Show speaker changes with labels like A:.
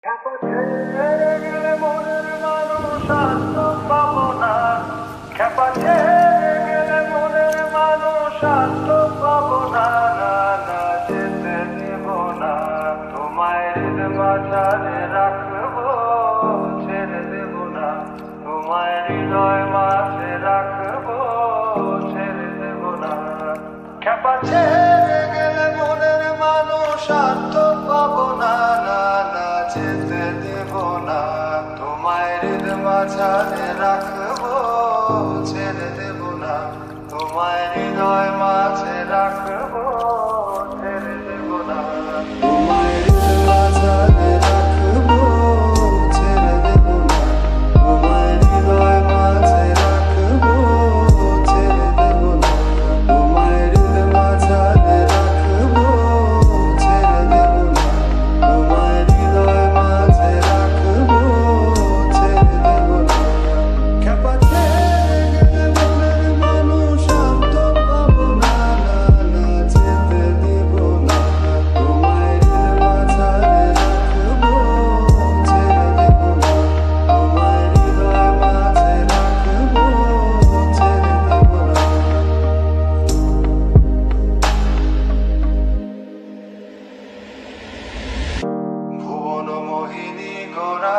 A: ছেড়ে গেলে মনের মানুষ আর তো পাবো না। খেপা ছেড়ে গেলে মনের মানুষ আর তো পাবো না। না না যেতে দেব না, তোমায় হৃদ মাঝারে রাখবো, ছেড়ে দেব না। তোমায় হৃদয় মাঝে রাখবো, ছেড়ে দেব না। খেপা ছেড়ে গেলে মনের মানুষ আর তো পাবো না। না না যেতে দেব না, তোমায় হৃদ মাঝারে রাখবো, ছেড়ে দেব না। তোমায় হৃদয় মাঝে রাখবো, ছেড়ে দেব না। তোমায় হৃদ মাঝারে রাখবো, ছেড়ে দেব না। তোমায় হৃদয় মাঝে রাখবো, ছেড়ে দেব না। তোমায় হৃদ মাঝারে রাখবো, ছেড়ে দেব না। তোমায় হৃদয় মাঝে রাখবো, ছেড়ে দেব না। খেপা ছেড়ে গেলে মনের মানুষ আর তো পাবো না। না না যেতে দেব না, তোমায় হৃদ মাঝারে রাখবো, ছেড়ে দেব না। তোমায় হৃদয় মাঝে রাখবো, ছেড়ে দেব না। ভুবন মোহিনী গোরা